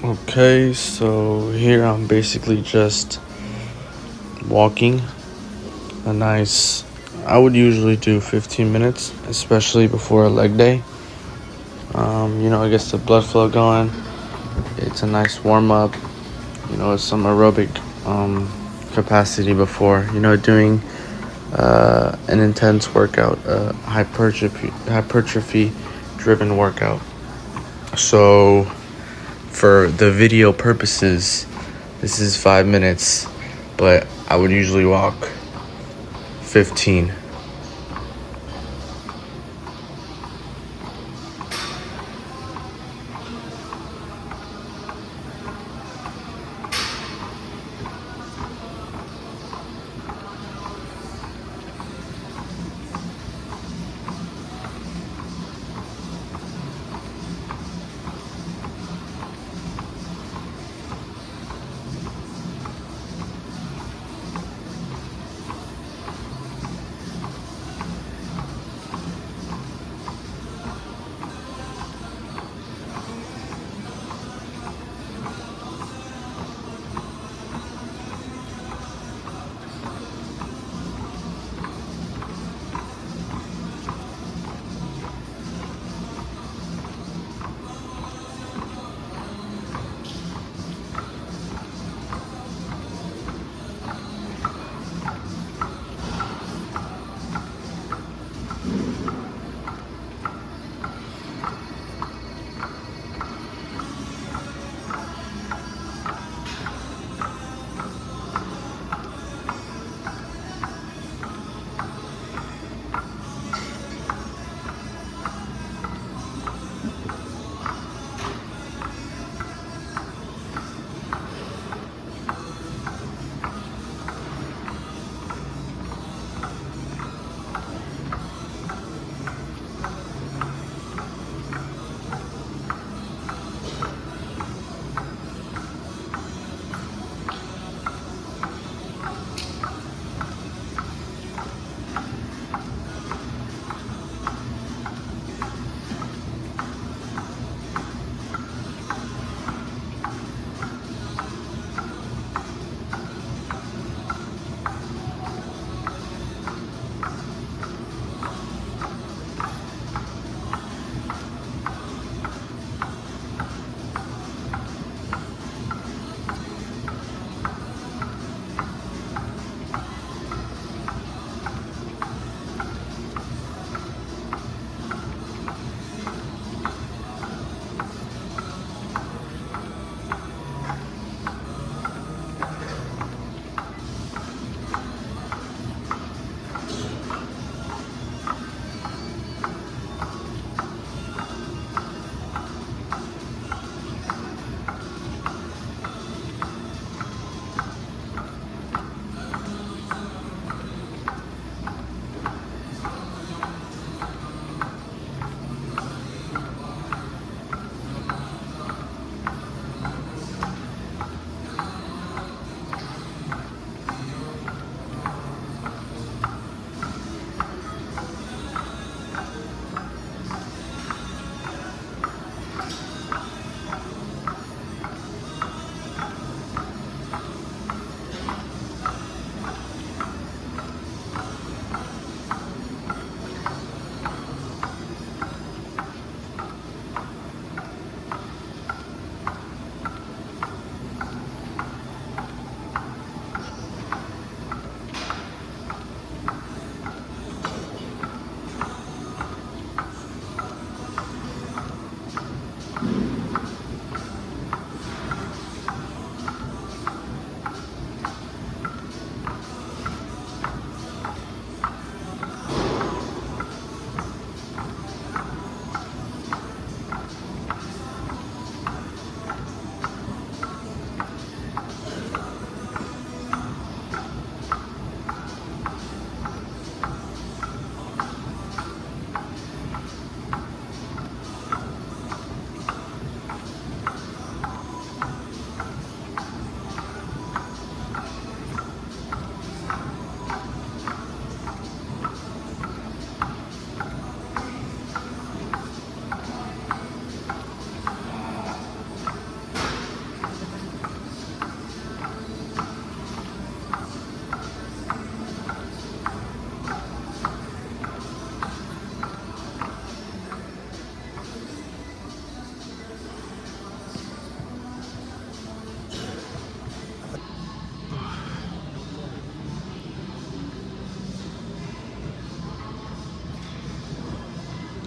Okay, so here I'm basically just walking a nice, I would usually do 15 minutes, especially before a leg day. It gets the blood flow going. It's a nice warm up. It's some aerobic capacity before, doing an intense workout, hypertrophy driven workout. So for the video purposes, this is 5 minutes, but I would usually walk 15.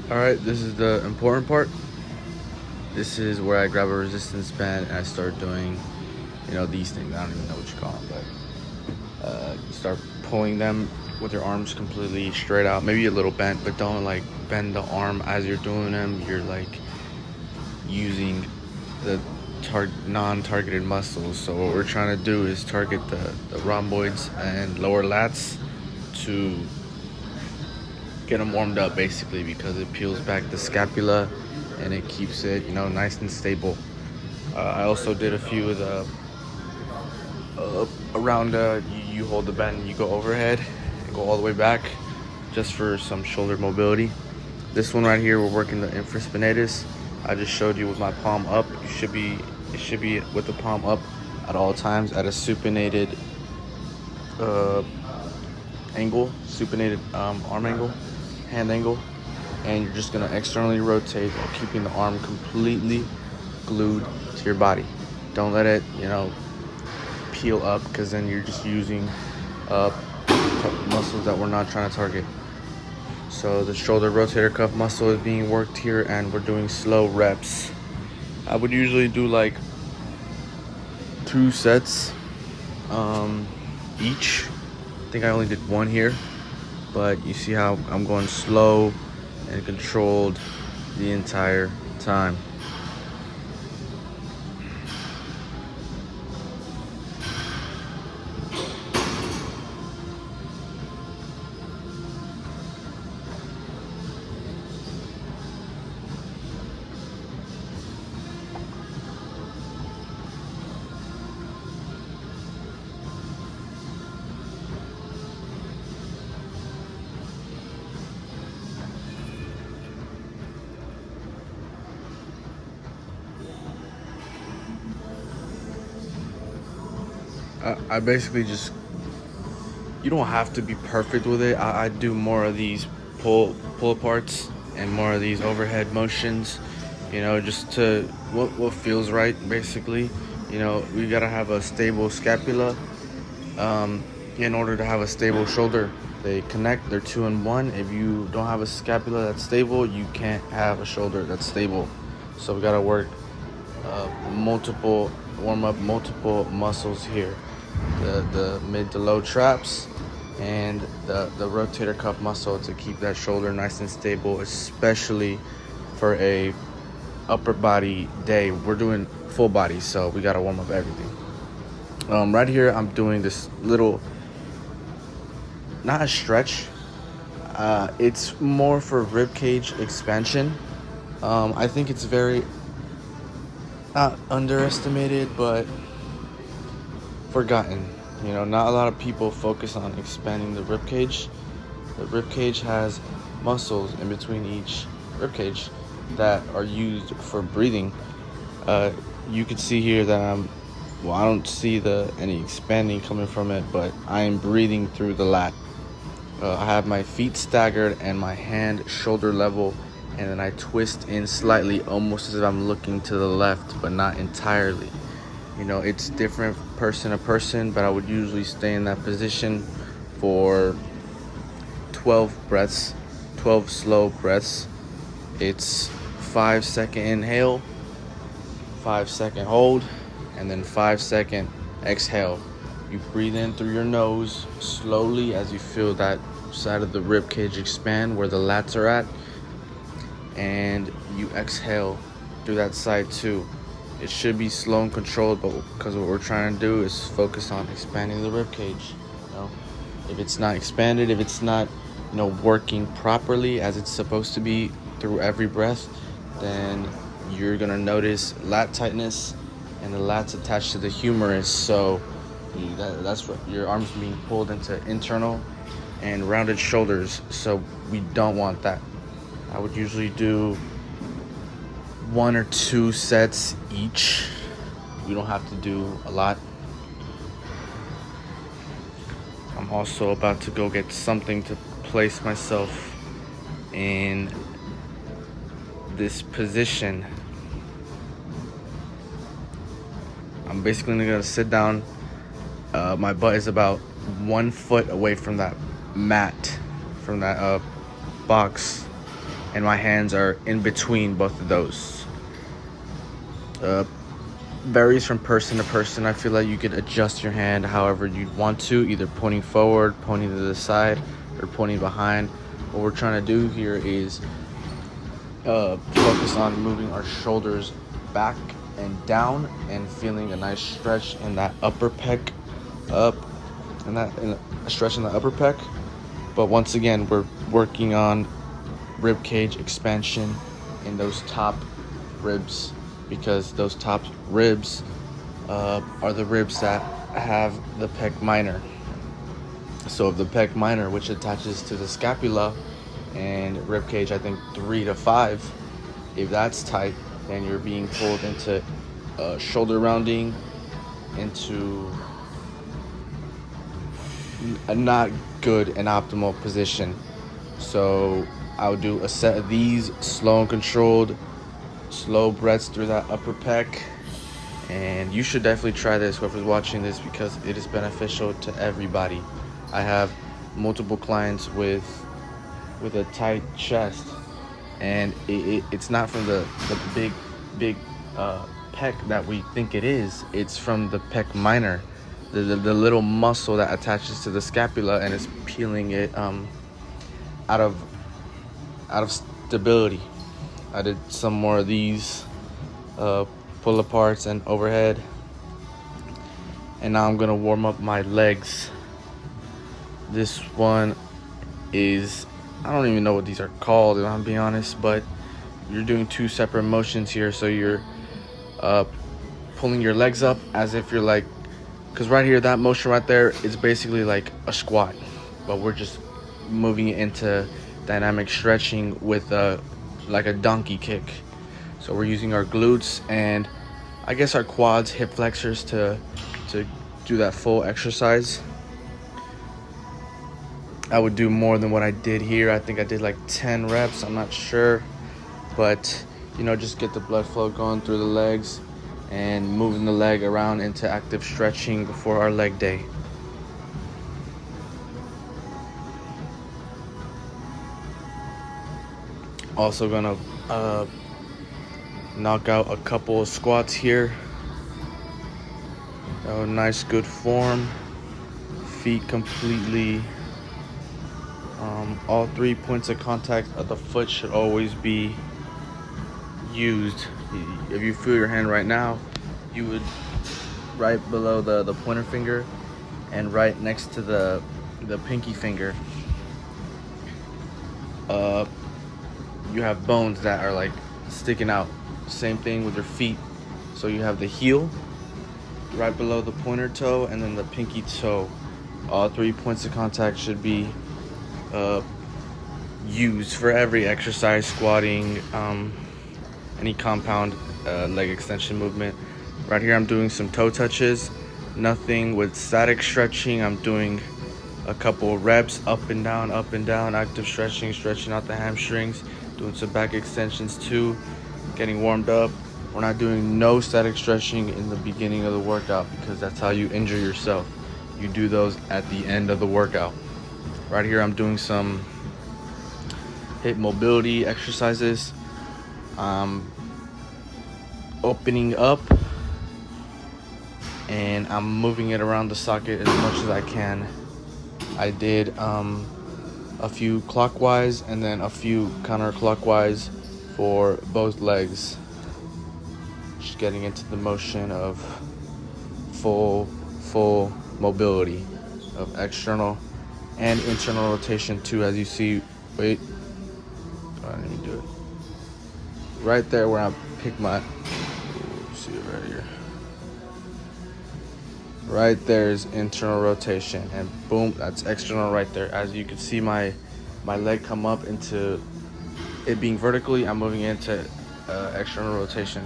All right, this is the important part. This is where I grab a resistance band and I start doing, these things. I don't even know what you call them, but you start pulling them with your arms completely straight out, maybe a little bent, but don't like bend the arm as you're doing them. You're like using the non-targeted muscles. So what we're trying to do is target the rhomboids and lower lats to get them warmed up, basically, because it peels back the scapula and it keeps it, nice and stable. I also did a few of the around. You hold the band and you go overhead and go all the way back, just for some shoulder mobility. This one right here, we're working the infraspinatus. I just showed you with my palm up. It should be with the palm up at all times at a supinated angle, supinated arm angle, hand angle, and you're just gonna externally rotate, keeping the arm completely glued to your body. Don't let it, peel up, because then you're just using muscles that we're not trying to target. So the shoulder rotator cuff muscle is being worked here, and we're doing slow reps. I would usually do like 2 sets each. I think I only did 1 here, but you see how I'm going slow and controlled the entire time. I basically just, you don't have to be perfect with it. I do more of these pull aparts and more of these overhead motions, just to what feels right, basically. We gotta have a stable scapula in order to have a stable shoulder. They connect, they're 2 in 1. If you don't have a scapula that's stable, you can't have a shoulder that's stable. So we gotta work warm up multiple muscles here. The mid to low traps and the rotator cuff muscle to keep that shoulder nice and stable, especially for a upper body day. We're doing full body, so we gotta warm up everything. Right here, I'm doing this little, not a stretch. It's more for rib cage expansion. I think it's very not underestimated, but forgotten. Not a lot of people focus on expanding the rib cage. The rib cage has muscles in between each rib cage that are used for breathing. You can see here that I don't see any expanding coming from it, but I am breathing through the lat. I have my feet staggered and my hand shoulder level, and then I twist in slightly, almost as if I'm looking to the left, but not entirely. It's different person to person, but I would usually stay in that position for 12 breaths, 12 slow breaths. It's 5-second inhale, 5-second hold, and then 5-second exhale. You breathe in through your nose slowly as you feel that side of the rib cage expand where the lats are at, and you exhale through that side too. It should be slow and controlled, but because what we're trying to do is focus on expanding the rib cage. If it's not expanded, if it's not working properly as it's supposed to be through every breath, then you're gonna notice lat tightness and the lats attached to the humerus. So that's what your arms being pulled into internal and rounded shoulders. So we don't want that. I would usually do 1 or 2 sets each. You don't have to do a lot. I'm also about to go get something to place myself in this position. I'm basically gonna sit down. My butt is about 1 foot away from that mat, from that box. and my hands are in between both of those. Varies from person to person. I feel like you could adjust your hand however you'd want to, either pointing forward, pointing to the side, or pointing behind. What we're trying to do here is focus on moving our shoulders back and down and feeling a nice stretch in that upper pec up, and a stretch in the upper pec. But once again, we're working on rib cage expansion in those top ribs, because those top ribs are the ribs that have the pec minor. So the pec minor, which attaches to the scapula and rib cage, I think 3 to 5, if that's tight, then you're being pulled into shoulder rounding, into a not good and optimal position. So I'll do a set of these, slow and controlled, slow breaths through that upper pec. And you should definitely try this, whoever's watching this, because it is beneficial to everybody. I have multiple clients with a tight chest, and it's not from the big pec that we think it is. It's from the pec minor, the little muscle that attaches to the scapula and is peeling it out of stability. I did some more of these pull aparts and overhead, and now I'm gonna warm up my legs. This one is, I don't even know what these are called, if I'm being honest, but you're doing 2 separate motions here. So you're pulling your legs up as if you're like, because right here, that motion right there is basically like a squat, but we're just moving it into dynamic stretching with like a donkey kick. So we're using our glutes and I guess our quads, hip flexors to do that full exercise. I would do more than what I did here. I think I did like 10 reps, I'm not sure, but just get the blood flow going through the legs and moving the leg around into active stretching before our leg day. Also gonna knock out a couple of squats here. Nice, good form. Feet completely, all 3 points of contact of the foot should always be used. If you feel your hand right now, you would right below the pointer finger and right next to the pinky finger, you have bones that are like sticking out. Same thing with your feet. So you have the heel right below the pointer toe and then the pinky toe. All 3 points of contact should be used for every exercise, squatting, any compound leg extension movement. Right here I'm doing some toe touches, nothing with static stretching. I'm doing a couple of reps up and down, active stretching out the hamstrings, doing some back extensions too, getting warmed up. We're not doing no static stretching in the beginning of the workout because that's how you injure yourself. You do those at the end of the workout. Right here I'm doing some hip mobility exercises. Opening up and I'm moving it around the socket as much as I can. I did a few clockwise and then a few counterclockwise for both legs. Just getting into the motion of full mobility of external and internal rotation too, as you see. Wait, I didn't even do it. Right there where I pick my, see it right here. Right there is internal rotation, and boom, that's external right there. As you can see, my leg come up into it being vertically. I'm moving into external rotation.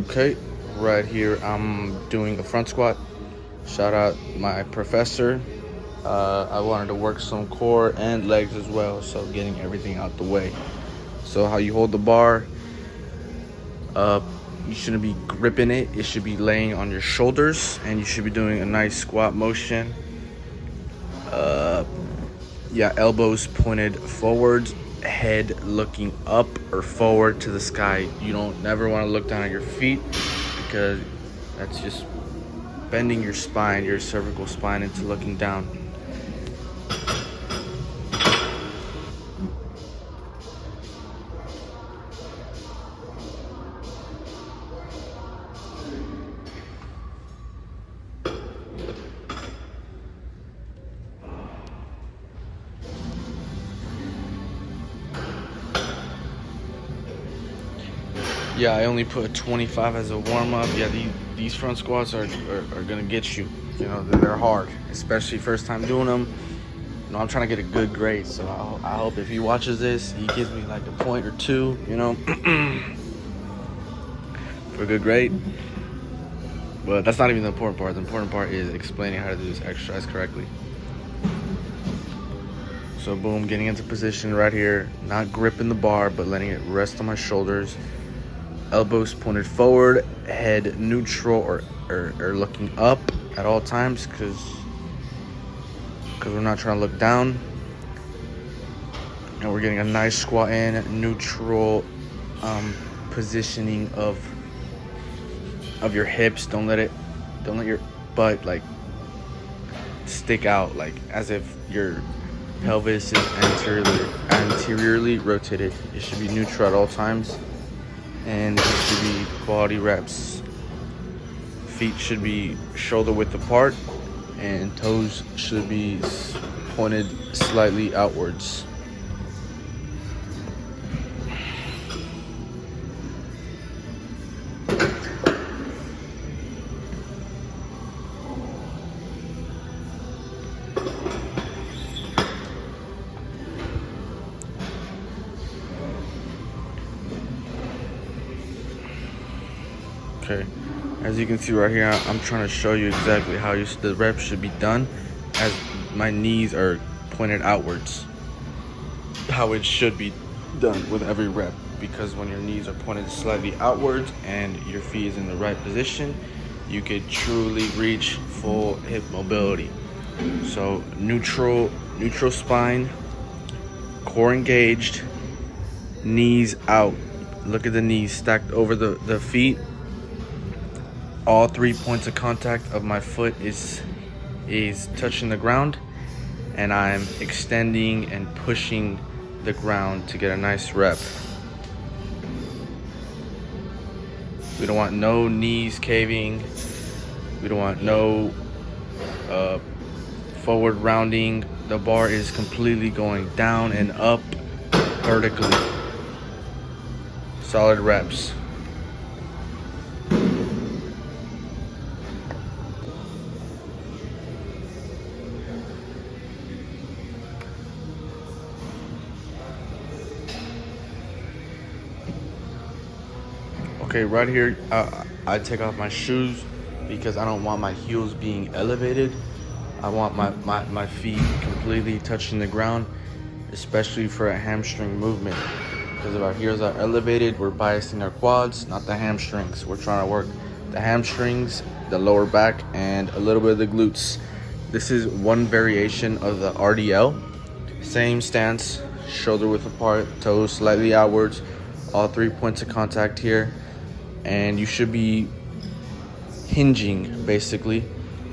Okay, right here I'm doing a front squat. Shout out my professor. I wanted to work some core and legs as well, so getting everything out the way. So how you hold the bar, you shouldn't be gripping it. It should be laying on your shoulders, and you should be doing a nice squat motion. Yeah, elbows pointed forward, head looking up or forward to the sky. You don't never want to look down at your feet, because that's just bending your spine, your cervical spine, into looking down. Yeah, I only put 25 as a warm-up. Yeah, these front squats are gonna get you. You know, they're hard, especially first time doing them. You know, I'm trying to get a good grade, so I hope if he watches this, he gives me like a point or two, you know, for a good grade. But that's not even the important part. The important part is explaining how to do this exercise correctly. So boom, getting into position right here, not gripping the bar, but letting it rest on my shoulders. Elbows pointed forward, head neutral or looking up at all times, because we're not trying to look down. And we're getting a nice squat in, neutral positioning of your hips. Don't let your butt like stick out, like as if your pelvis is anteriorly rotated. It should be neutral at all times. And it should be quality reps. Feet should be shoulder width apart, and toes should be pointed slightly outwards. Okay, as you can see right here, I'm trying to show you exactly how the reps should be done, as my knees are pointed outwards. How it should be done with every rep, because when your knees are pointed slightly outwards and your feet is in the right position, you could truly reach full hip mobility. So neutral spine, core engaged, knees out. Look at the knees stacked over the feet. All 3 points of contact of my foot is touching the ground, and I'm extending and pushing the ground to get a nice rep. We don't want no knees caving. We don't want no forward rounding. The bar is completely going down and up vertically. Solid reps. Okay, right here, I take off my shoes because I don't want my heels being elevated. I want my feet completely touching the ground, especially for a hamstring movement. Because if our heels are elevated, we're biasing our quads, not the hamstrings. We're trying to work the hamstrings, the lower back, and a little bit of the glutes. This is one variation of the RDL. Same stance, shoulder width apart, toes slightly outwards, all 3 points of contact here. And you should be hinging, basically,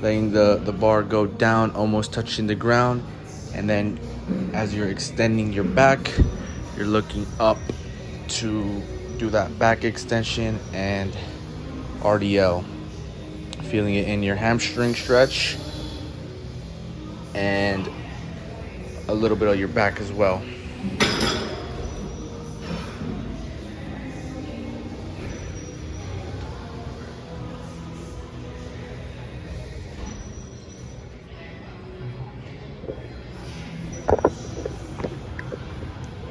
letting the bar go down, almost touching the ground. And then as you're extending your back, you're looking up to do that back extension and RDL. Feeling it in your hamstring stretch and a little bit of your back as well.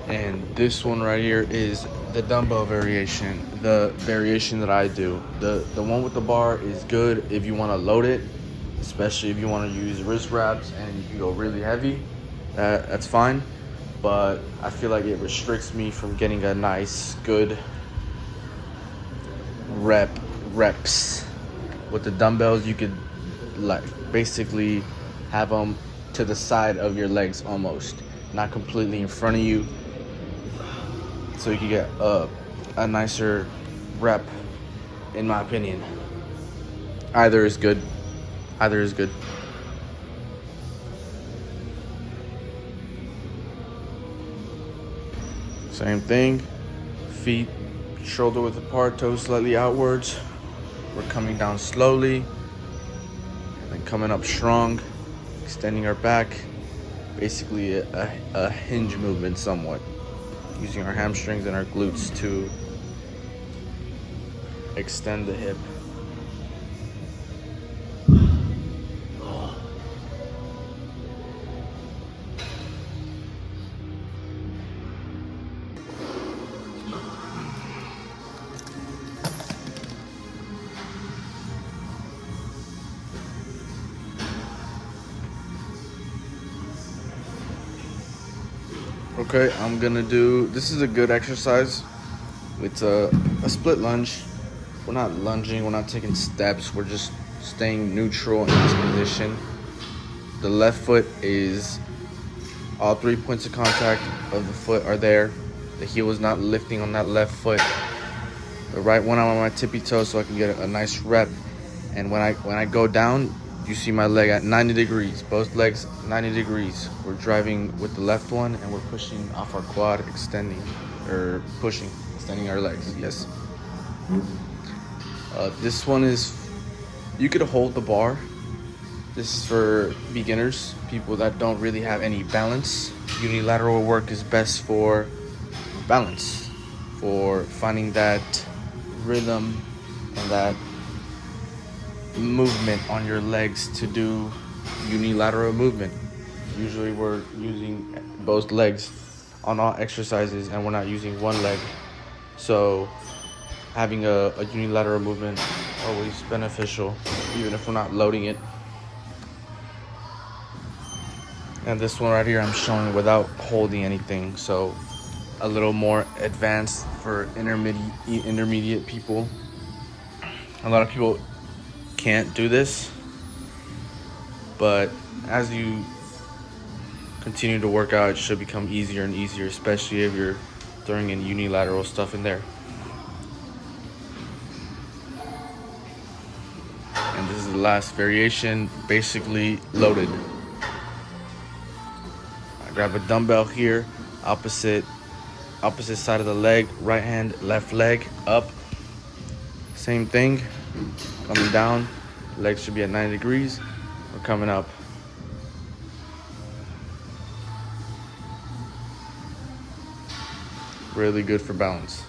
And this one right here is the dumbbell variation, the variation that I do. The one with the bar is good if you want to load it, especially if you want to use wrist wraps and you can go really heavy. That's fine. but I feel like it restricts me from getting a nice, good reps. With the dumbbells, you could like basically have them to the side of your legs almost, not completely in front of you, so you can get a nicer rep, in my opinion. Either is good. Same thing. Feet shoulder width apart, toes slightly outwards. We're coming down slowly, and then coming up strong, extending our back. Basically a hinge movement somewhat, using our hamstrings and our glutes to extend the hip. Okay, I'm gonna do, this is a good exercise. It's a split lunge. We're not lunging, we're not taking steps, we're just staying neutral in this position. The left foot is, all 3 points of contact of the foot are there. The heel is not lifting on that left foot. The right one, I'm on my tippy toe so I can get a nice rep. And when I go down, you see my leg at 90 degrees, both legs 90 degrees. We're driving with the left one and we're pushing off our quad, extending our legs, yes. This one is, you could hold the bar. This is for beginners, people that don't really have any balance. Unilateral work is best for balance, for finding that rhythm and that movement on your legs to do unilateral movement. Usually we're using both legs on all exercises and we're not using one leg. So having a unilateral movement is always beneficial, even if we're not loading it. And this one right here, I'm showing without holding anything. So a little more advanced for intermediate people. A lot of people can't do this, but as you continue to work out, it should become easier and easier, especially if you're throwing in unilateral stuff in there. And this is the last variation, basically loaded. I grab a dumbbell here, opposite side of the leg, right hand, left leg, up. Same thing, coming down, legs should be at 90 degrees. We're coming up. Really good for balance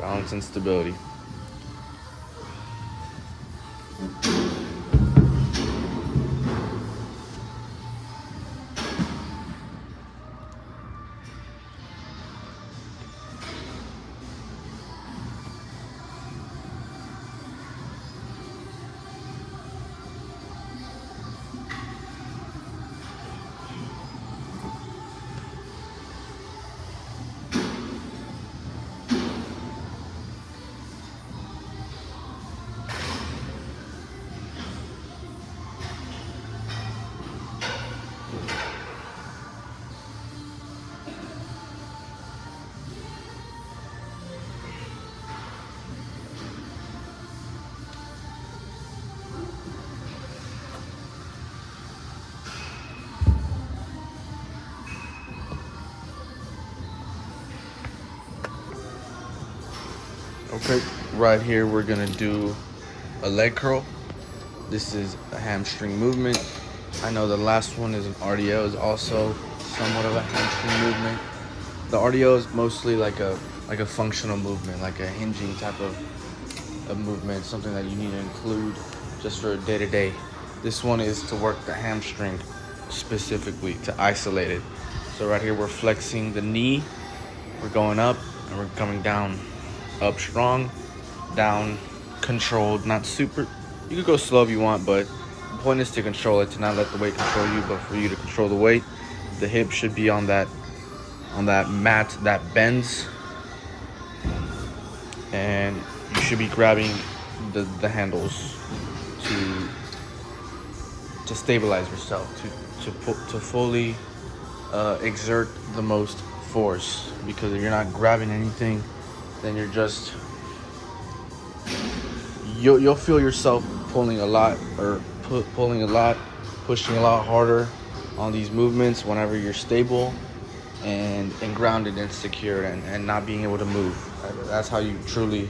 and stability. Okay, right here we're gonna do a leg curl. This is a hamstring movement. I know the last one is an RDO, is also somewhat of a hamstring movement. The RDO is mostly like a functional movement, like a hinging type of movement, something that you need to include just for day-to-day. This one is to work the hamstring specifically, to isolate it. So right here we're flexing the knee, we're going up and we're coming down. Up strong, down controlled, not super. You could go slow if you want, but the point is to control it, to not let the weight control you, but for you to control the weight. The hip should be on that on that mat that bends, and you should be grabbing the handles to stabilize yourself, to fully exert the most force. Because if you're not grabbing anything, then you'll feel yourself pulling a lot, pushing a lot harder on these movements whenever you're stable and grounded and secure and not being able to move. That's how you truly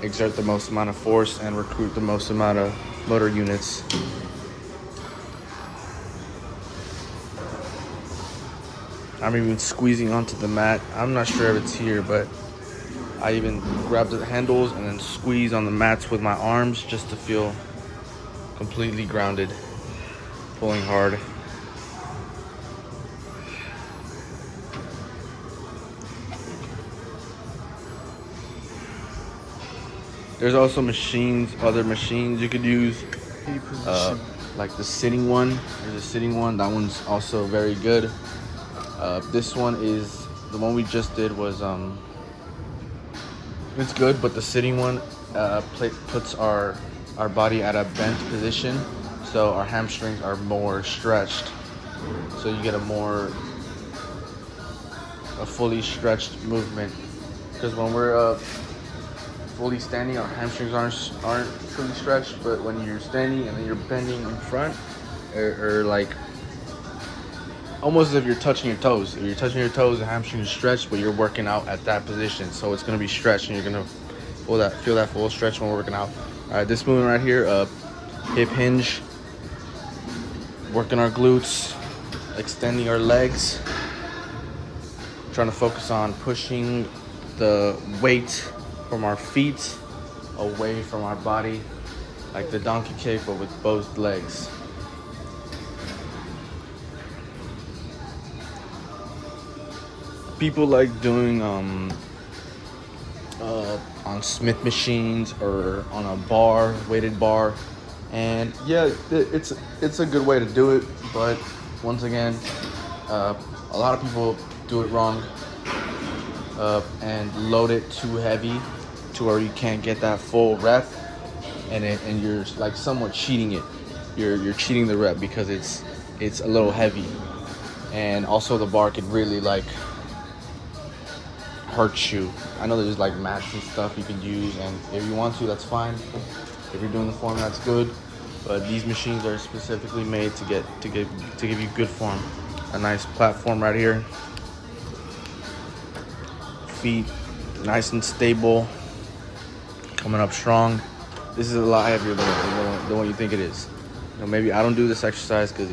exert the most amount of force and recruit the most amount of motor units. I'm even squeezing onto the mat. I'm not sure if it's here, but I even grab the handles and then squeeze on the mats with my arms just to feel completely grounded, pulling hard. There's also other machines you could use, like the sitting one. There's a sitting one. That one's also very good. This one is the one we just did was it's good, but the sitting one puts our body at a bent position, so our hamstrings are more stretched. So you get a fully stretched movement. Because when we're fully standing, our hamstrings aren't fully stretched, but when you're standing and then you're bending in front, or like almost as if you're touching your toes. If you're touching your toes, the hamstring is stretched, but you're working out at that position. So it's going to be stretched, and you're going to feel that full stretch when we're working out. All right, this movement right here, hip hinge, working our glutes, extending our legs, trying to focus on pushing the weight from our feet away from our body, like the donkey kick, but with both legs. People like doing on Smith machines or on a weighted bar, and yeah, it's a good way to do it. But once again, a lot of people do it wrong and load it too heavy to where you can't get that full rep, and you're like somewhat cheating it. You're cheating the rep because it's a little heavy, and also the bar could really like hurt you. I know there's like mats and stuff you can use, and if you want to, that's fine. If you're doing the form, that's good. But these machines are specifically made to give you good form. A nice platform right here. Feet nice and stable, coming up strong. This is a lot heavier than what you think it is. You know, maybe I don't do this exercise because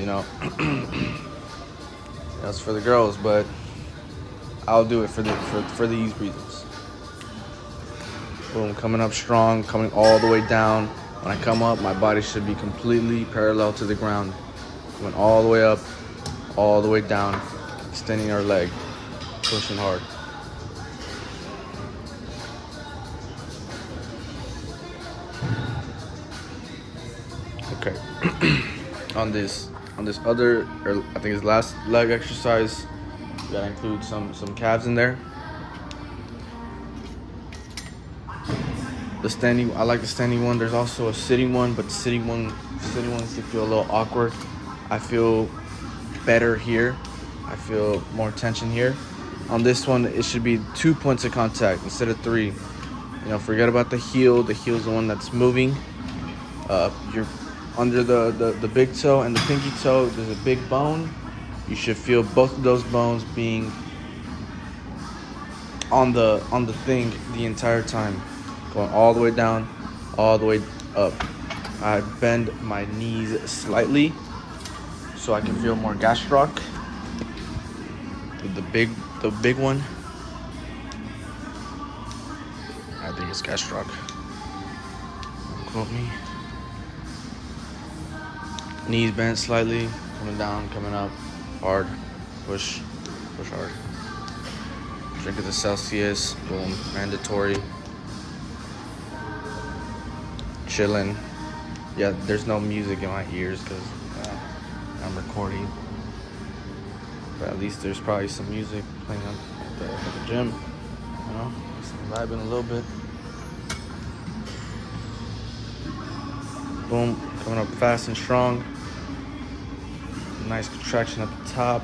it's for the girls, but I'll do it for these reasons. Boom, coming up strong, coming all the way down. When I come up, my body should be completely parallel to the ground. Coming all the way up, all the way down, extending our leg, pushing hard. Okay. on this other, or I think it's last leg exercise, you gotta include some calves in there. I like the standing one. There's also a sitting one, but the sitting ones can feel a little awkward. I feel better here. I feel more tension here. On this one, it should be 2 points of contact instead of 3. Forget about the heel. The heel's the one that's moving. You're under the big toe and the pinky toe. There's a big bone. You should feel both of those bones being on the thing the entire time. Going all the way down, all the way up. I bend my knees slightly so I can feel more gastroc. The big one. I think it's gastroc. Don't quote me. Knees bent slightly, coming down, coming up, hard, push hard. Drink of the Celsius, boom, mandatory. Chilling. Yeah, there's no music in my ears because I'm recording. But at least there's probably some music playing at the gym. You know, just vibing a little bit. Boom, coming up fast and strong. Nice contraction at the top.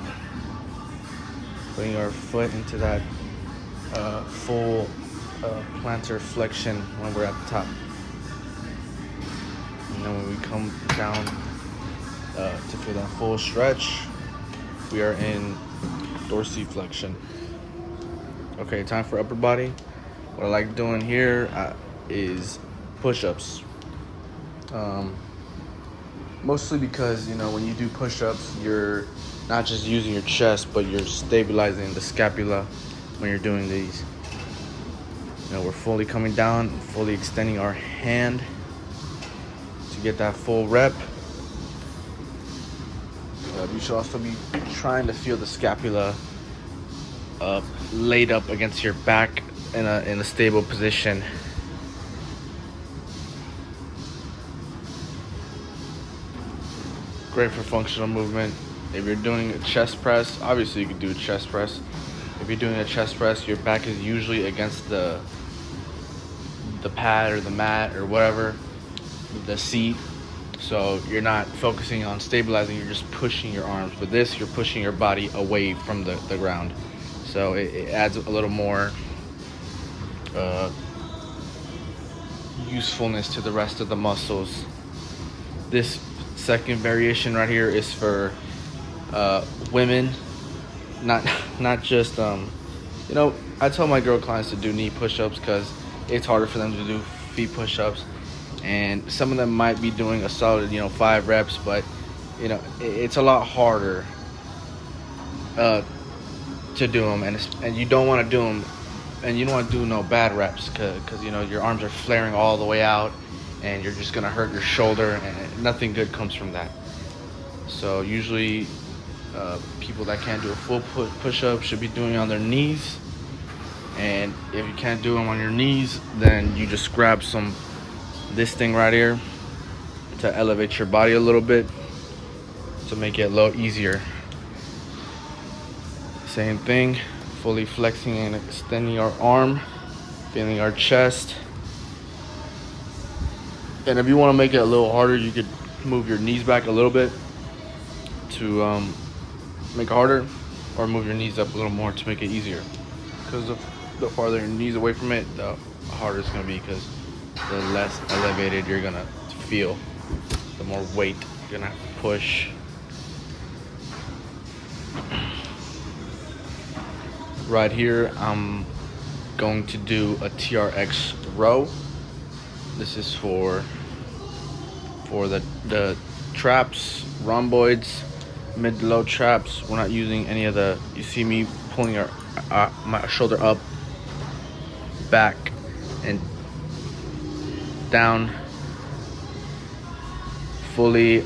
Putting our foot into that full plantar flexion when we're at the top. And then when we come down to feel that full stretch, we are in dorsiflexion. Okay, time for upper body. What I like doing here is push-ups. Mostly because, you know, when you do push-ups, you're not just using your chest, but you're stabilizing the scapula when you're doing these. You know, we're fully coming down, fully extending our hand to get that full rep. You should also be trying to feel the scapula laid up against your back in a stable position. Great for functional movement. If you're doing a chest press, obviously you can do a chest press. If you're doing a chest press, your back is usually against the pad or the mat or whatever, the seat. So you're not focusing on stabilizing, you're just pushing your arms. With this, you're pushing your body away from the ground. So it adds a little more usefulness to the rest of the muscles. This second variation right here is for women, not just you know, I tell my girl clients to do knee push-ups because it's harder for them to do feet push-ups, and some of them might be doing a solid, you know, 5 reps, but you know, it's a lot harder to do them, and you don't want to do them, and you don't want to do no bad reps because you know, your arms are flaring all the way out and you're just gonna hurt your shoulder, and nothing good comes from that. So usually people that can't do a full push-up should be doing it on their knees, and if you can't do them on your knees, then you just grab this thing right here to elevate your body a little bit to make it a little easier. Same thing, fully flexing and extending our arm, feeling our chest. And if you want to make it a little harder, you could move your knees back a little bit to make it harder, or move your knees up a little more to make it easier. Because the farther your knees away from it, the harder it's going to be, because the less elevated you're going to feel, the more weight you're going to have to push. Right here, I'm going to do a TRX row. This is for the traps, rhomboids, mid to low traps. We're not using any of the, you see me pulling my shoulder up, back, and down, fully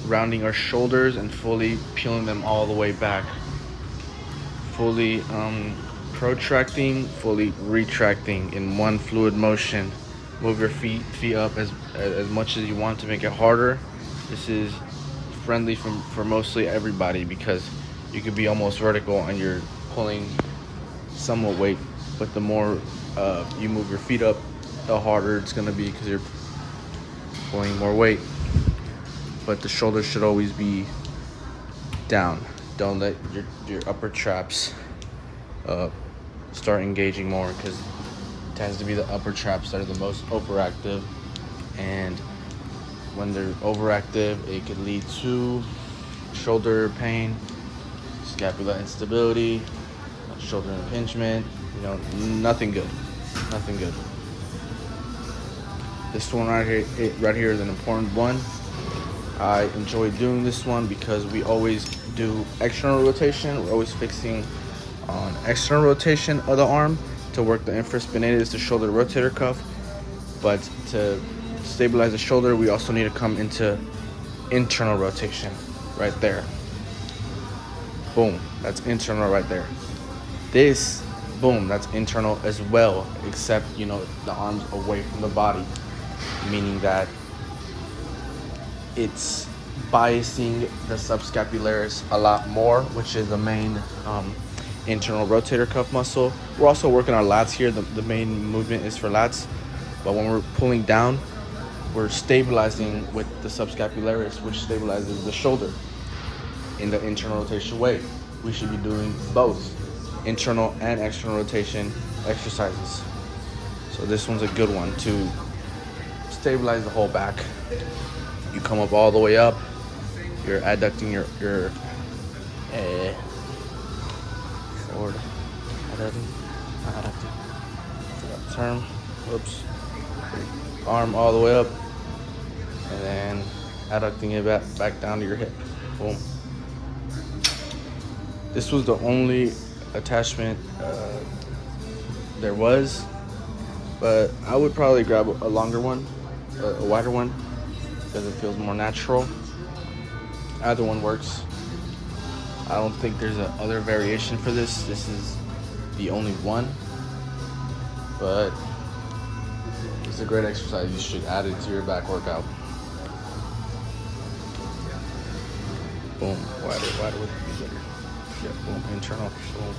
rounding our shoulders and fully peeling them all the way back, fully protracting, fully retracting in one fluid motion. Move your feet up as much as you want to make it harder. This is friendly for mostly everybody, because you could be almost vertical and you're pulling somewhat weight, but the more you move your feet up, the harder it's going to be, because you're pulling more weight. But the shoulders should always be down. Don't let your upper traps start engaging more, because it tends to be the upper traps that are the most overactive, and when they're overactive, it could lead to shoulder pain, scapular instability, shoulder impingement. You know, nothing good. This one right here is an important one. I enjoy doing this one because we always do external rotation. We're always fixing on external rotation of the arm to work the infraspinatus, the shoulder rotator cuff. But to stabilize the shoulder, we also need to come into internal rotation right there. Boom, that's internal right there. This, boom, that's internal as well, except, you know, the arms away from the body, meaning that it's biasing the subscapularis a lot more, which is the main internal rotator cuff muscle. We're also working our lats here. The main movement is for lats, but when we're pulling down, we're stabilizing with the subscapularis, which stabilizes the shoulder in the internal rotation way. We should be doing both internal and external rotation exercises. So this one's a good one to stabilize the whole back. You come up all the way up. You're adducting your forward, adducting. Forgot the term. Whoops. Arm all the way up, and then adducting it back down to your hip. Boom. This was the only attachment there was, but I would probably grab a longer one, a wider one, because it feels more natural. Either one works. I don't think there's a other variation for this. This is the only one, but it's a great exercise. You should add it to your back workout. Boom, wider would be better. Yeah, boom, internal, boom.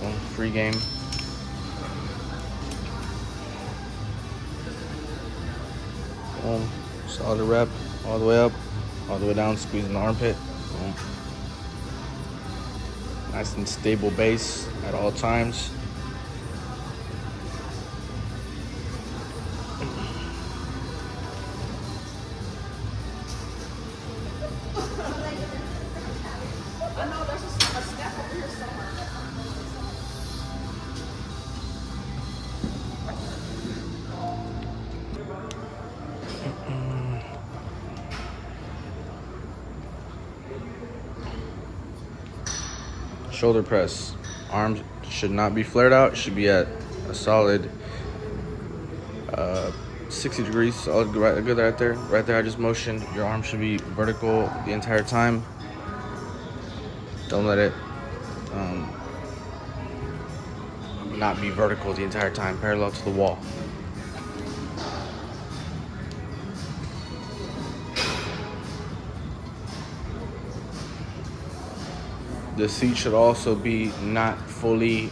Boom, free game. Boom, solid rep, all the way up, all the way down, squeezing the armpit. Boom. Nice and stable base at all times. Shoulder press. Arms should not be flared out. It should be at a solid 60 degrees. Solid, good right there. Right there, I just motioned. Your arm should be vertical the entire time. Don't let it not be vertical the entire time, parallel to the wall. The seat should also be not fully,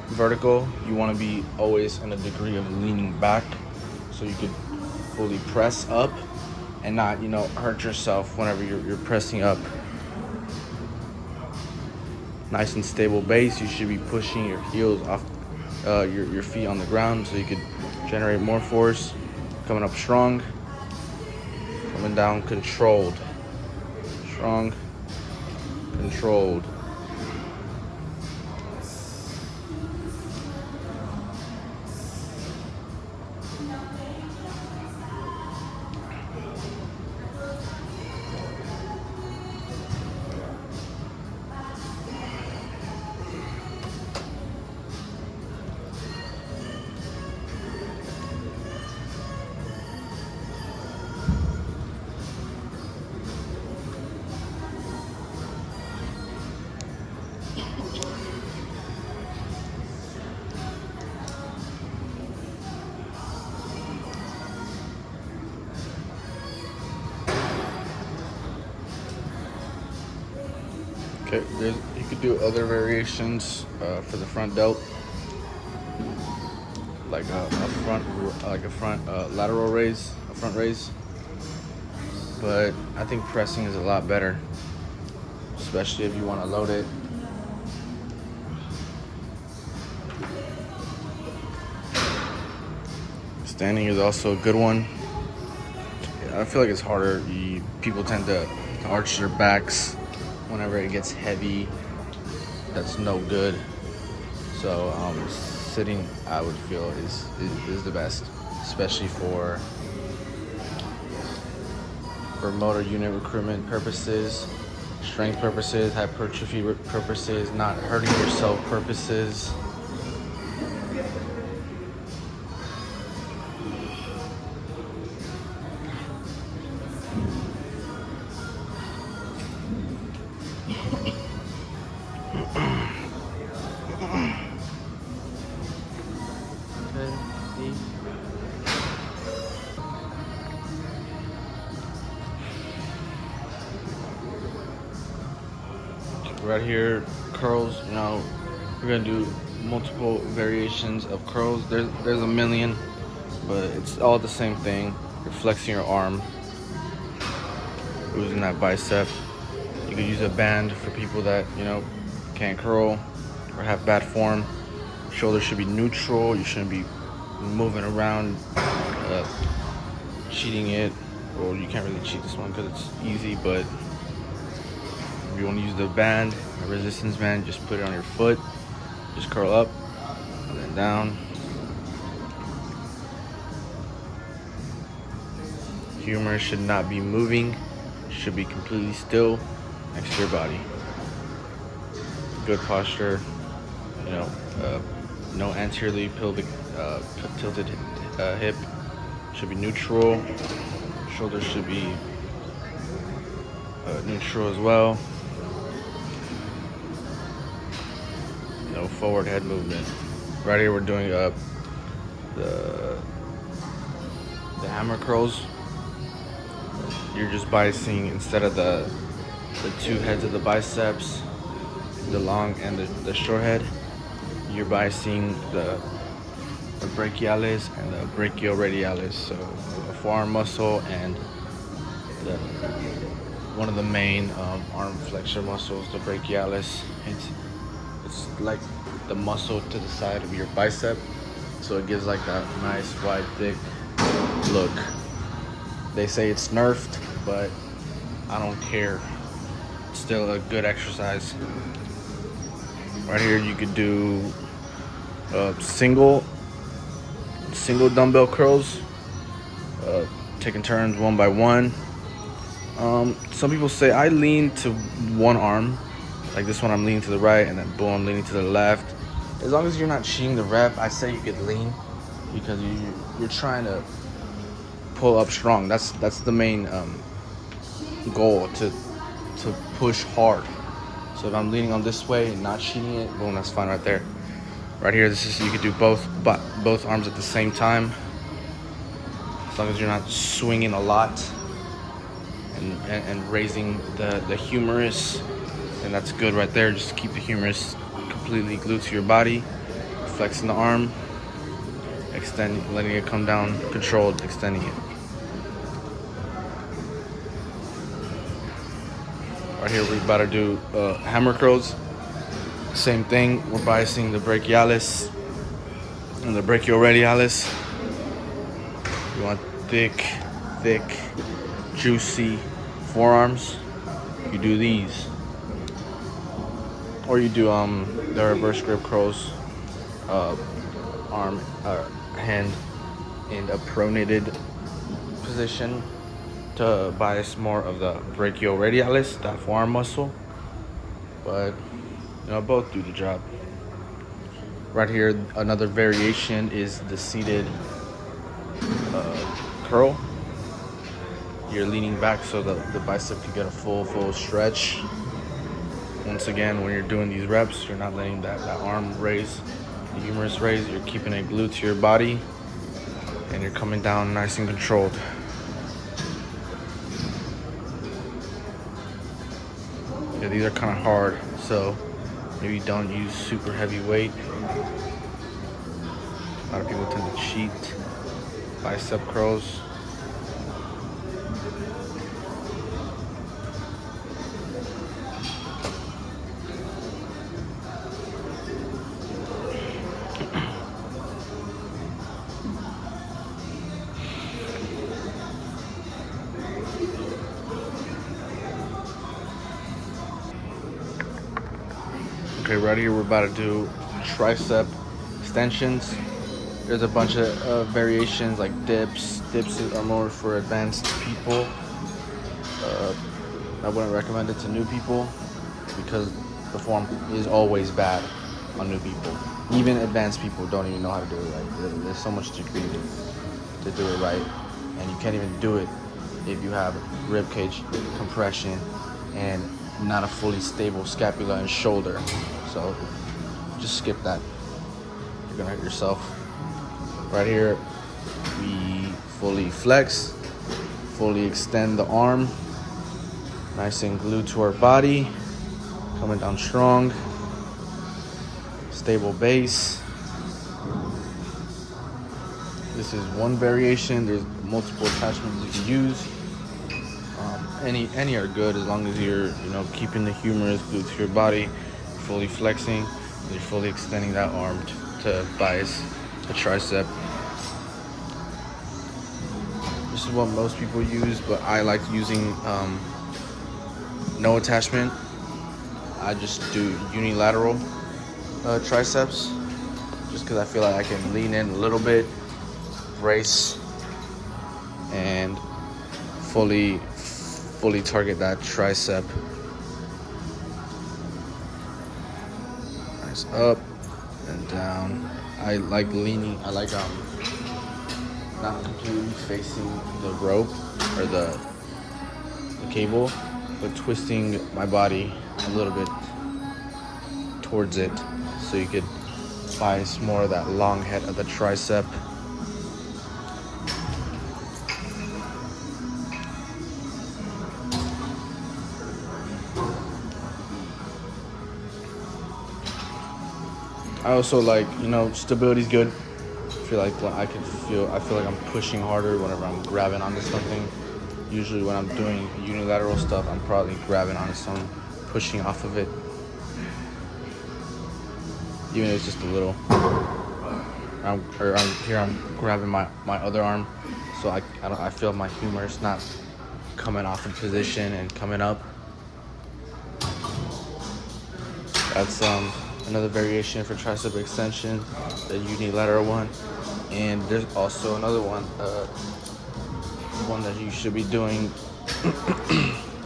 vertical. You want to be always in a degree of leaning back so you could fully press up and not, hurt yourself whenever you're pressing up. Nice and stable base. You should be pushing your heels off your feet on the ground so you could generate more force. Coming up strong. Coming down controlled. Strong. Controlled. Okay, you could do other variations for the front delt, like a front lateral raise, a front raise. But I think pressing is a lot better, especially if you want to load it. Standing is also a good one. I feel like it's harder. People tend to arch their backs whenever it gets heavy. That's no good. So sitting, I would feel is the best, especially for motor unit recruitment purposes, strength purposes, hypertrophy purposes, not hurting yourself purposes. right here, curls. You know, we're gonna do multiple variations of curls. There's a million, but it's all the same thing. You're flexing your arm, losing that bicep. You could use a band for people that, you know, can't curl or have bad form. Shoulders should be neutral. You shouldn't be moving around, cheating it. Well, you can't really cheat this one because it's easy, but if you want to use the band, a resistance band, just put it on your foot. Just curl up and then down. Humerus should not be moving. Should be completely still next to your body. Good posture. You know, no anteriorly tilted hip. Should be neutral. Shoulders should be neutral as well. No forward head movement. Right here we're doing the hammer curls. You're just biasing instead of the two heads of the biceps, the long and the short head. You're biasing the brachialis and the brachioradialis, so the forearm muscle and one of the main arm flexor muscles, the brachialis. It's like the muscle to the side of your bicep, so it gives like that nice wide thick look. They say it's nerfed, but I don't care. It's still a good exercise. Right here you could do single dumbbell curls, taking turns one by one. Some people say I lean to one arm, like this one I'm leaning to the right, and then boom, I'm leaning to the left. As long as you're not cheating the rep, I say you could lean, because you're trying to pull up strong. That's the main goal, to push hard. So if I'm leaning on this way and not cheating it, boom, that's fine right there. Right here, you could do both arms at the same time, as long as you're not swinging a lot and raising the humerus, and that's good right there. Just keep the humerus completely glued to your body, flexing the arm, extending, letting it come down, controlled, extending it. Right here, we're about to do hammer curls. Same thing, we're biasing the brachialis and the brachioradialis. You want thick, juicy forearms, you do these. Or you do the reverse grip curls, arm, hand in a pronated position to bias more of the brachioradialis, that forearm muscle. But you know, both do the job. Right here, another variation is the seated curl. You're leaning back so that the bicep can get a full stretch. Once again, when you're doing these reps, you're not letting that arm raise, the humerus raise. You're keeping it glued to your body, and you're coming down nice and controlled. Yeah, these are kind of hard, so maybe don't use super heavy weight. A lot of people tend to cheat bicep curls. Okay, right here we're about to do tricep extensions. There's a bunch of variations like dips. Dips are more for advanced people. I wouldn't recommend it to new people because the form is always bad on new people. Even advanced people don't even know how to do it right. There's so much degree to do it right, and you can't even do it if you have rib cage compression and not a fully stable scapula and shoulder. So just skip that. You're gonna hurt yourself. Right here, we fully flex, fully extend the arm, nice and glued to our body. Coming down strong. Stable base. This is one variation. There's multiple attachments you can use. Any are good as long as you're keeping the humerus, glutes to your body, fully flexing, and you're fully extending that arm to bias the tricep. This is what most people use, but I like using no attachment. I just do unilateral triceps, just because I feel like I can lean in a little bit, brace, and fully target that tricep. Nice, up and down. I like leaning. I like not completely facing the rope or the cable, but twisting my body a little bit towards it, so you could bias more of that long head of the tricep. I also like, stability's good. I feel like I feel like I'm pushing harder whenever I'm grabbing onto something. Usually when I'm doing unilateral stuff, I'm probably grabbing onto something, pushing off of it. Even if it's just a little. I'm grabbing my other arm, so I feel my humerus not coming off in position and coming up. That's another variation for tricep extension, the unilateral one. And there's also another one. One that you should be doing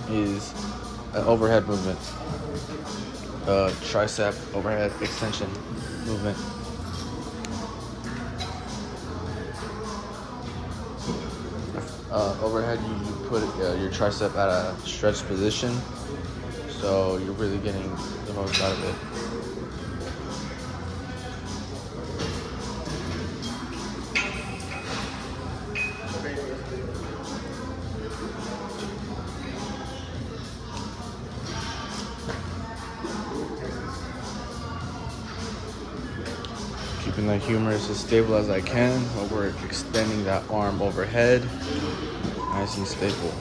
is an overhead movement, tricep overhead extension movement. Overhead, you put your tricep at a stretched position, so you're really getting the most out of it. Keeping the humerus as stable as I can while we're extending that arm overhead, nice and stable.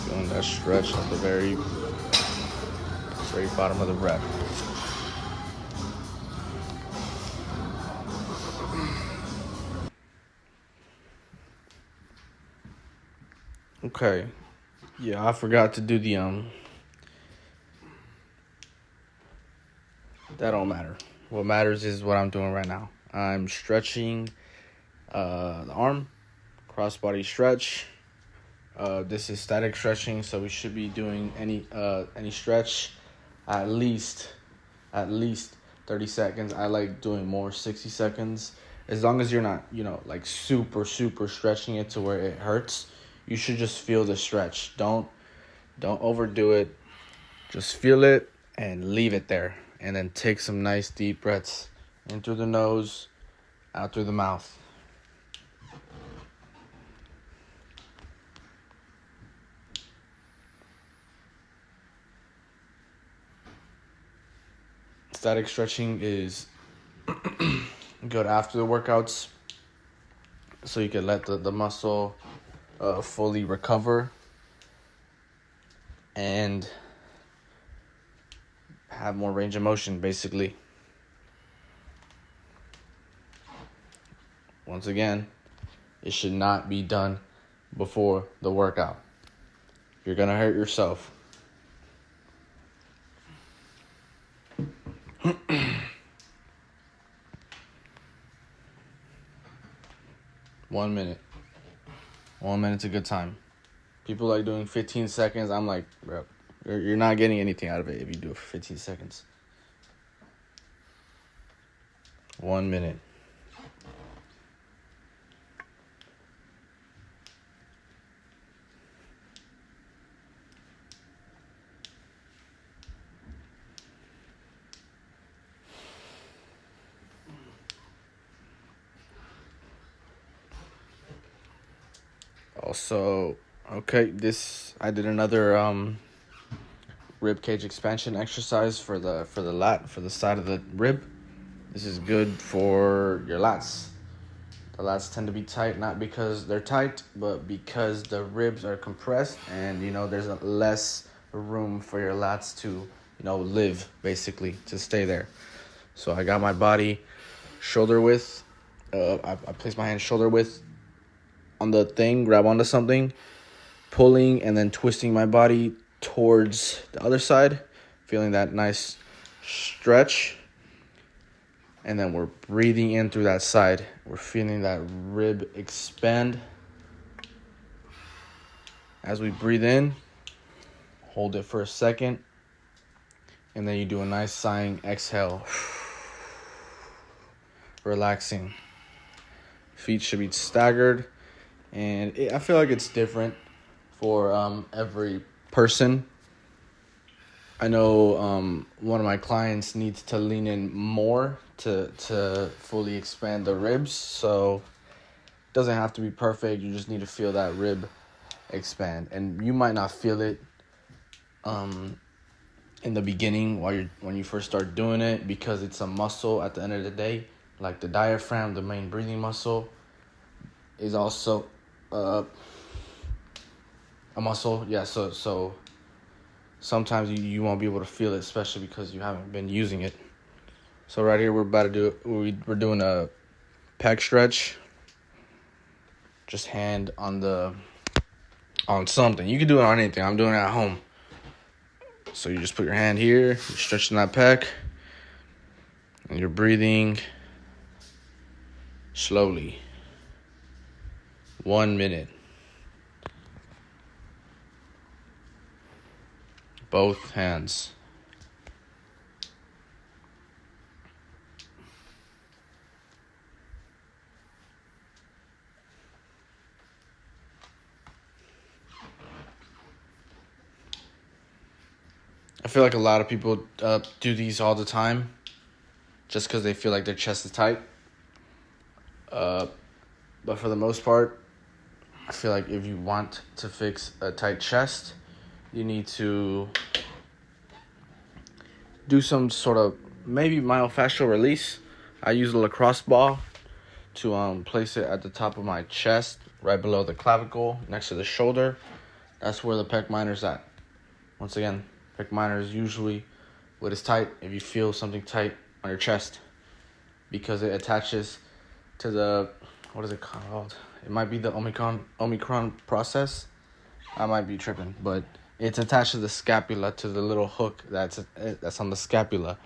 Feeling that stretch at the very bottom of the rep. Okay, yeah, I forgot to do the that don't matter. What matters is what I'm doing right now. I'm stretching the arm, cross body stretch. This is static stretching, so we should be doing any stretch at least 30 seconds. I like doing more, 60 seconds. As long as you're not, like super stretching it to where it hurts. You should just feel the stretch. Don't overdo it. Just feel it and leave it there. And then take some nice deep breaths in through the nose, out through the mouth. Static stretching is good after the workouts, so you can let the muscle fully recover and have more range of motion, basically. Once again, it should not be done before the workout. You're gonna hurt yourself. One minute's a good time. People like doing 15 seconds. I'm like, bro, you're not getting anything out of it if you do it for 15 seconds. 1 minute. Also, okay, this I did another rib cage expansion exercise for the lat, for the side of the rib. This is good for your lats. The lats tend to be tight, not because they're tight, but because the ribs are compressed, and there's less room for your lats to live, basically, to stay there. So I got my body shoulder width. I place my hand shoulder width on the thing, grab onto something, pulling and then twisting my body towards the other side, feeling that nice stretch. And then we're breathing in through that side. We're feeling that rib expand. As we breathe in, hold it for a second, and then you do a nice sighing exhale. Relaxing. Feet should be staggered, and I feel like it's different for every person. I know one of my clients needs to lean in more to fully expand the ribs, so it doesn't have to be perfect. You just need to feel that rib expand, and you might not feel it in the beginning when you first start doing it, because it's a muscle at the end of the day. Like the diaphragm, the main breathing muscle, is also a muscle. Yeah, so sometimes you won't be able to feel it, especially because you haven't been using it. So right here we're doing a pec stretch. Just hand on something. You can do it on anything. I'm doing it at home. So you just put your hand here, you're stretching that pec, and you're breathing slowly. 1 minute. Both hands. I feel like a lot of people do these all the time just because they feel like their chest is tight. But for the most part, I feel like if you want to fix a tight chest, you need to do some sort of maybe myofascial release. I use a lacrosse ball to place it at the top of my chest, right below the clavicle, next to the shoulder. That's where the pec minor is at. Once again, pec minor is usually what is tight if you feel something tight on your chest, because it attaches to the, what is it called? It might be the Omicron process. I might be tripping, but it's attached to the scapula, to the little hook that's on the scapula.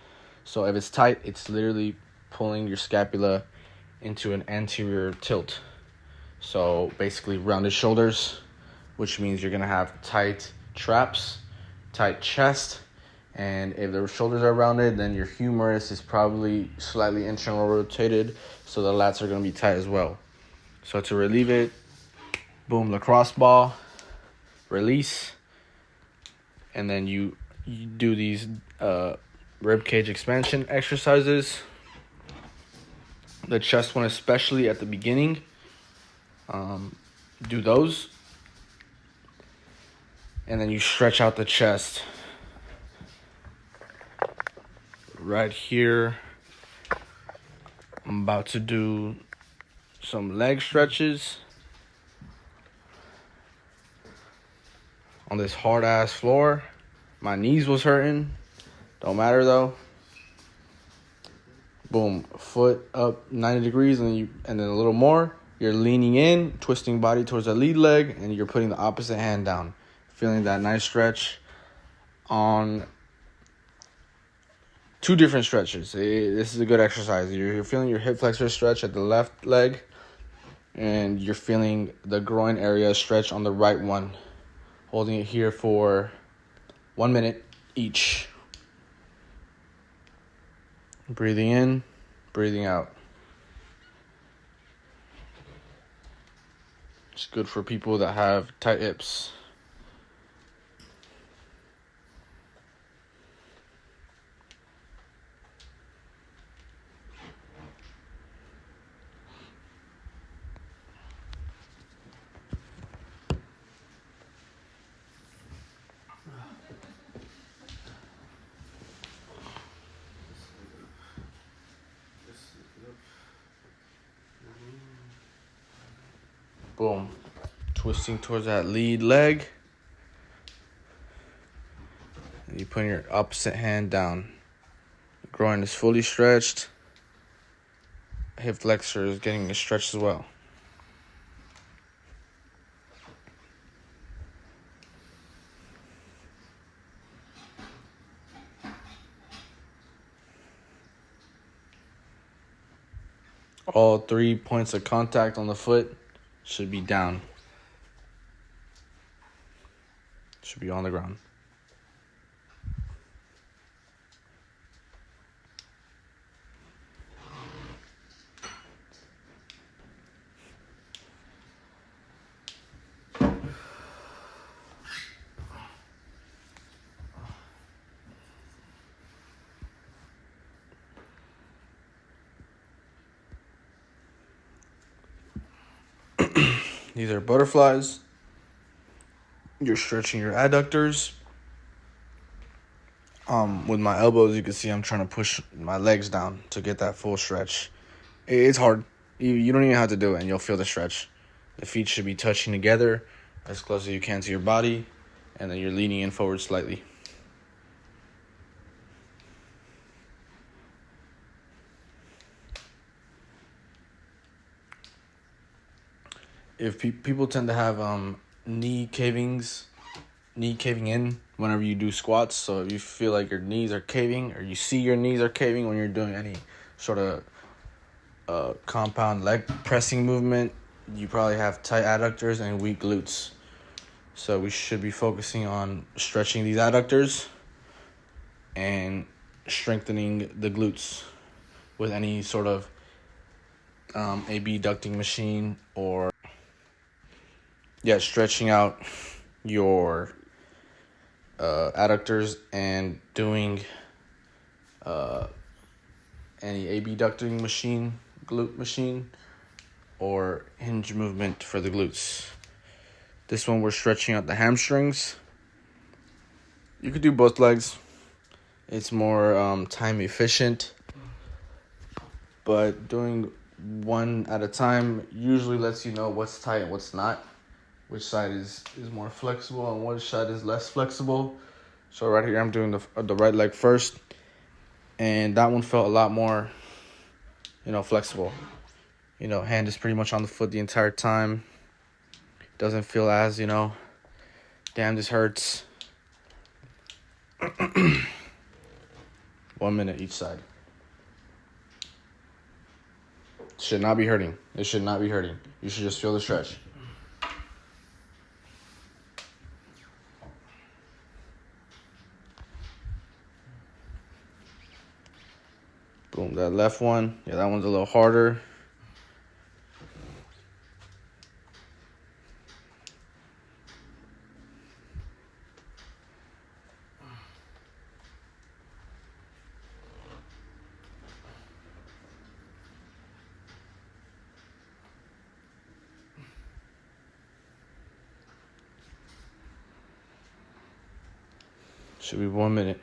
So if it's tight, it's literally pulling your scapula into an anterior tilt. So basically rounded shoulders, which means you're going to have tight traps, tight chest, and if the shoulders are rounded, then your humerus is probably slightly internal rotated, so the lats are going to be tight as well. So to relieve it, boom, lacrosse ball, release, and then you do these rib cage expansion exercises. The chest one, especially at the beginning, do those, and then you stretch out the chest. Right here, I'm about to do some leg stretches on this hard ass floor. My knees was hurting. Don't matter though. Boom, foot up 90 degrees, and then a little more. You're leaning in, twisting body towards the lead leg, and you're putting the opposite hand down. Feeling that nice stretch on two different stretches. This is a good exercise. You're feeling your hip flexor stretch at the left leg, and you're feeling the groin area stretch on the right one. Holding it here for 1 minute each. Breathing in, breathing out. It's good for people that have tight hips. Boom. Twisting towards that lead leg. And you put your opposite hand down. Groin is fully stretched. Hip flexor is getting stretched as well. All 3 points of contact on the foot should be down. Should be on the ground. These are butterflies. You're stretching your adductors. With my elbows, you can see I'm trying to push my legs down to get that full stretch. It's hard. You don't even have to do it, and you'll feel the stretch. The feet should be touching together as close as you can to your body, and then you're leaning in forward slightly. If people tend to have knee caving in whenever you do squats, so if you feel like your knees are caving or you see your knees are caving when you're doing any sort of compound leg pressing movement, you probably have tight adductors and weak glutes. So we should be focusing on stretching these adductors and strengthening the glutes with any sort of abducting machine or stretching out your adductors and doing any abducting machine, glute machine, or hinge movement for the glutes. This one we're stretching out the hamstrings. You could do both legs. It's more time efficient, but doing one at a time usually lets you know what's tight and what's not, which side is more flexible and which side is less flexible. So right here I'm doing the right leg first, and that one felt a lot more, flexible. Hand is pretty much on the foot the entire time. Doesn't feel as, damn, this hurts. 1 minute each side. Should not be hurting. It should not be hurting. You should just feel the stretch. Boom, that left one. Yeah, that one's a little harder. Should be 1 minute.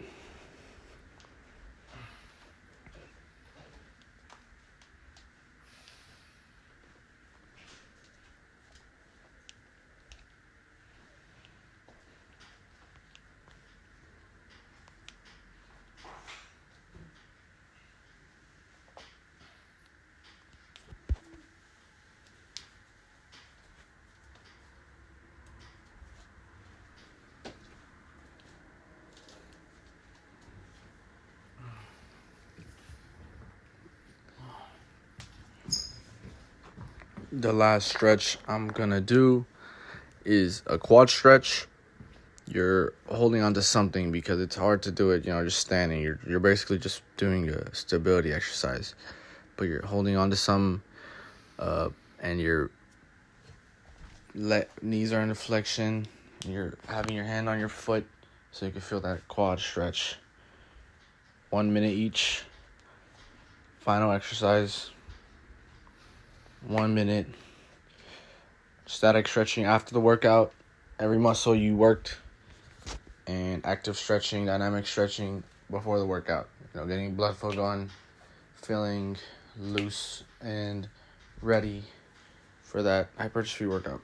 The last stretch I'm gonna do is a quad stretch. You're holding onto something because it's hard to do it, just standing. You're basically just doing a stability exercise, but you're holding onto some, and your knees are in a flexion. You're having your hand on your foot so you can feel that quad stretch. 1 minute each. Final exercise. 1 minute. Static stretching after the workout. Every muscle you worked. And active stretching, dynamic stretching before the workout. Getting blood flow going. Feeling loose and ready for for that hypertrophy workout.